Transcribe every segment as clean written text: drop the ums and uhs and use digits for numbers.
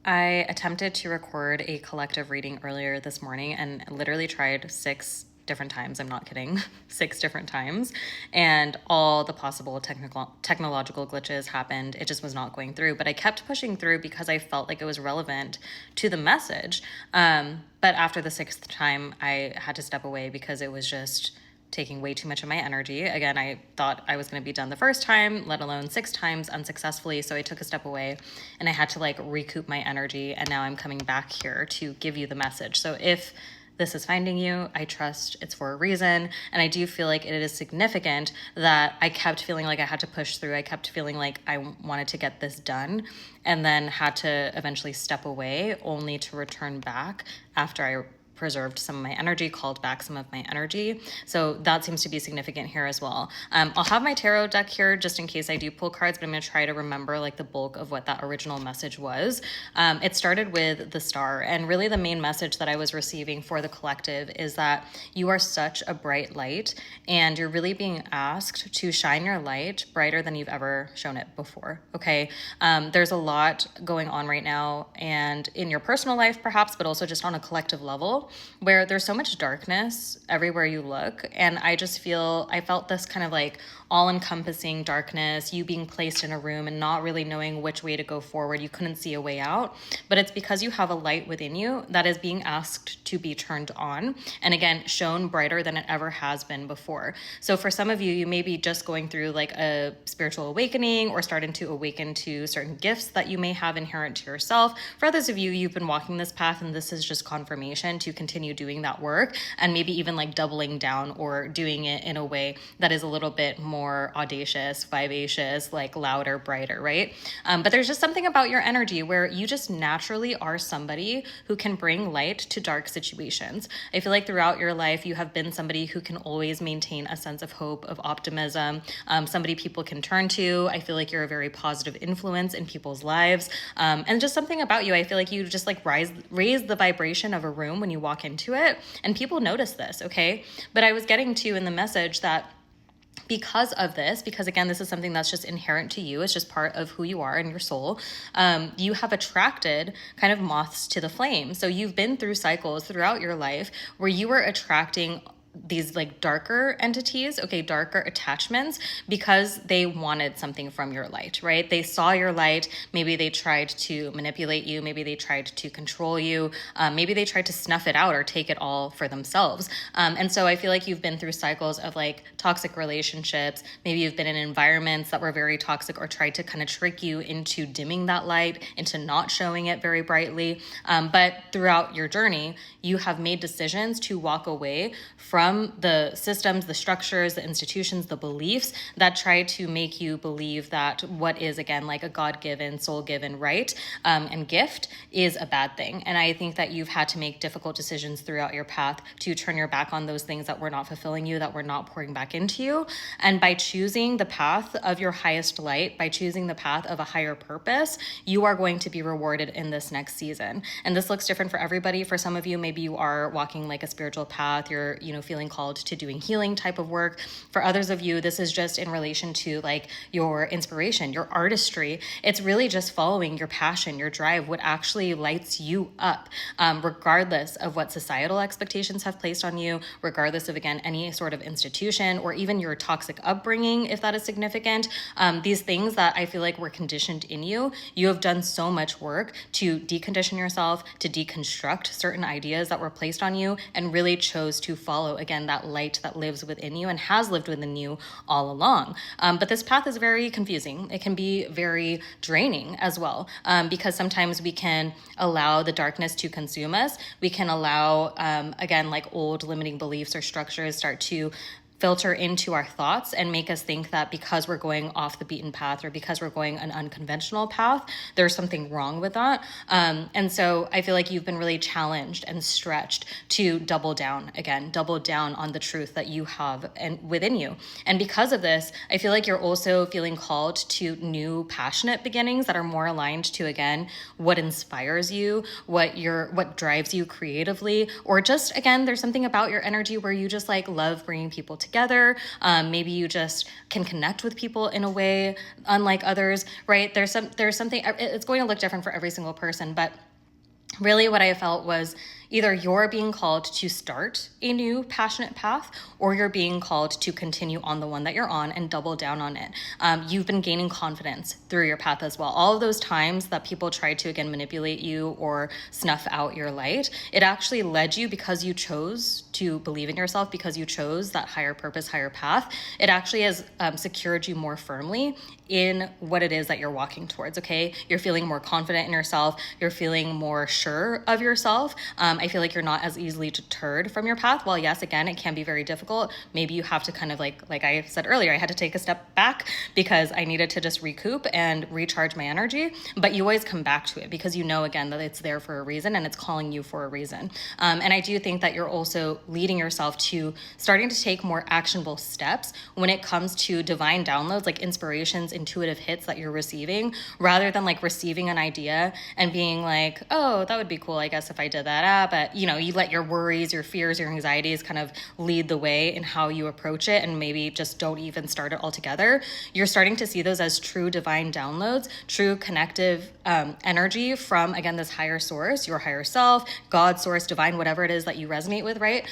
I attempted to record a collective reading earlier this morning and literally tried 6 different times. I'm not kidding. 6 different times. And all the possible technological glitches happened. It just was not going through. But I kept pushing through because I felt like it was relevant to the message. But after the 6th time, I had to step away because it was just taking way too much of my energy. Again, I thought I was going to be done the first time, let alone 6 times unsuccessfully. So I took a step away and I had to like recoup my energy. And now I'm coming back here to give you the message. So if this is finding you, I trust it's for a reason. And I do feel like it is significant that I kept feeling like I had to push through. I kept feeling like I wanted to get this done and then had to eventually step away only to return back after I preserved some of my energy, called back some of my energy. So that seems to be significant here as well. I'll have my tarot deck here just in case I do pull cards, but I'm going to try to remember like the bulk of what that original message was. It started with the Star, and really the main message that I was receiving for the collective is that you are such a bright light and you're really being asked to shine your light brighter than you've ever shown it before. Okay. There's a lot going on right now, and in your personal life perhaps, but also just on a collective level, where there's so much darkness everywhere you look. And I felt this kind of like all-encompassing darkness, you being placed in a room and not really knowing which way to go forward. You couldn't see a way out, but it's because you have a light within you that is being asked to be turned on, and again, shown brighter than it ever has been before. So for some of you, you may be just going through like a spiritual awakening or starting to awaken to certain gifts that you may have inherent to yourself. For others of you, you've been walking this path and this is just confirmation to continue doing that work, and maybe even like doubling down or doing it in a way that is a little bit more audacious, vivacious, like louder, brighter, right? But there's just something about your energy where you just naturally are somebody who can bring light to dark situations. I feel like throughout your life, you have been somebody who can always maintain a sense of hope, of optimism, somebody people can turn to. I feel like you're a very positive influence in people's lives. And just something about you, I feel like you just like raise the vibration of a room when you walk into it, and people notice this, okay? But I was getting to in the message that because of this, because again, this is something that's just inherent to you, it's just part of who you are and your soul, you have attracted kind of moths to the flame. So you've been through cycles throughout your life where you were attracting these like darker entities, okay, darker attachments, because they wanted something from your light, right? They saw your light. Maybe they tried to manipulate you. Maybe they tried to control you. Maybe they tried to snuff it out or take it all for themselves. And so I feel like you've been through cycles of like toxic relationships. Maybe you've been in environments that were very toxic or tried to kind of trick you into dimming that light, into not showing it very brightly. But throughout your journey, you have made decisions to walk away from the systems, the structures, the institutions, the beliefs that try to make you believe that what is, again, like a God-given, soul-given right and gift is a bad thing. And I think that you've had to make difficult decisions throughout your path to turn your back on those things that were not fulfilling you, that were not pouring back into you. And by choosing the path of your highest light, by choosing the path of a higher purpose, you are going to be rewarded in this next season. And this looks different for everybody. For some of you, maybe you are walking like a spiritual path, you're, feeling called to doing healing type of work. For others of you, this is just in relation to like your inspiration, your artistry. It's really just following your passion, your drive, what actually lights you up, regardless of what societal expectations have placed on you, regardless of, again, any sort of institution or even your toxic upbringing, if that is significant. These things that I feel like were conditioned in you, you have done so much work to decondition yourself, to deconstruct certain ideas that were placed on you, and really chose to follow, again, that light that lives within you and has lived within you all along. But this path is very confusing. It can be very draining as well, because sometimes we can allow the darkness to consume us. We can allow, again, like old limiting beliefs or structures start to filter into our thoughts and make us think that because we're going off the beaten path or because we're going an unconventional path, there's something wrong with that. And so I feel like you've been really challenged and stretched to double down on the truth that you have and within you. And because of this, I feel like you're also feeling called to new passionate beginnings that are more aligned to, again, what inspires you, what drives you creatively, or just, again, there's something about your energy where you just like love bringing people together. together. Maybe you just can connect with people in a way unlike others, right? There's something, it's going to look different for every single person, but really what I felt was either you're being called to start a new passionate path, or you're being called to continue on the one that you're on and double down on it. You've been gaining confidence through your path as well. All of those times that people tried to, again, manipulate you or snuff out your light, it actually led you, because you chose to believe in yourself, because you chose that higher purpose, higher path. It actually has secured you more firmly in what it is that you're walking towards, okay? You're feeling more confident in yourself. You're feeling more sure of yourself. I feel like you're not as easily deterred from your path. While yes, again, it can be very difficult. Maybe you have to kind of like I said earlier, I had to take a step back because I needed to just recoup and recharge my energy. But you always come back to it because you know, again, that it's there for a reason and it's calling you for a reason. And I do think that you're also leading yourself to starting to take more actionable steps when it comes to divine downloads, like inspirations, intuitive hits that you're receiving, rather than like receiving an idea and being like, oh, that would be cool, I guess, if I did that. But you know, you let your worries, your fears, your anxieties kind of lead the way in how you approach it, and maybe just don't even start it altogether. You're starting to see those as true divine downloads, true connective energy from, again, this higher source, your higher self, God source, divine, whatever it is that you resonate with, right?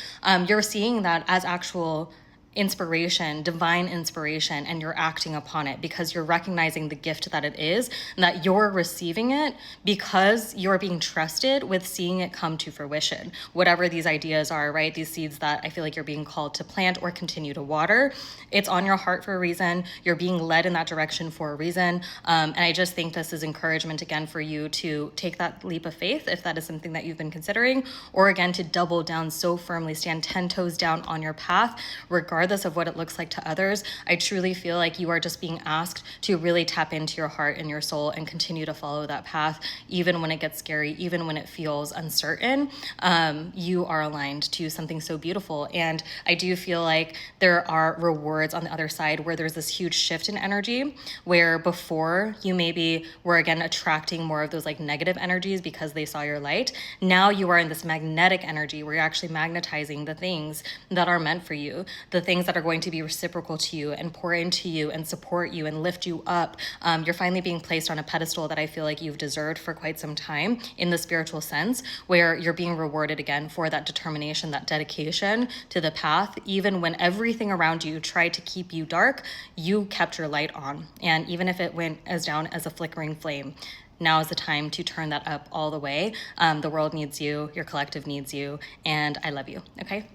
You're seeing that as actual inspiration, divine inspiration, and you're acting upon it because you're recognizing the gift that it is, and that you're receiving it because you're being trusted with seeing it come to fruition. Whatever these ideas are, right? These seeds that I feel like you're being called to plant or continue to water, it's on your heart for a reason. You're being led in that direction for a reason. And I just think this is encouragement again for you to take that leap of faith if that is something that you've been considering, or again, to double down so firmly, stand 10 toes down on your path, regardless of what it looks like to others. I truly feel like you are just being asked to really tap into your heart and your soul and continue to follow that path, even when it gets scary, even when it feels uncertain. You are aligned to something so beautiful. And I do feel like there are rewards on the other side where there's this huge shift in energy, where before you maybe were again attracting more of those like negative energies because they saw your light. Now you are in this magnetic energy where you're actually magnetizing the things that are meant for you, the things that are going to be reciprocal to you and pour into you and support you and lift you up. You're finally being placed on a pedestal that I feel like you've deserved for quite some time in the spiritual sense, where you're being rewarded again for that determination, that dedication to the path. Even when everything around you tried to keep you dark, you kept your light on. And even if it went as down as a flickering flame, now is the time to turn that up all the way. The world needs you, your collective needs you, and I love you, okay?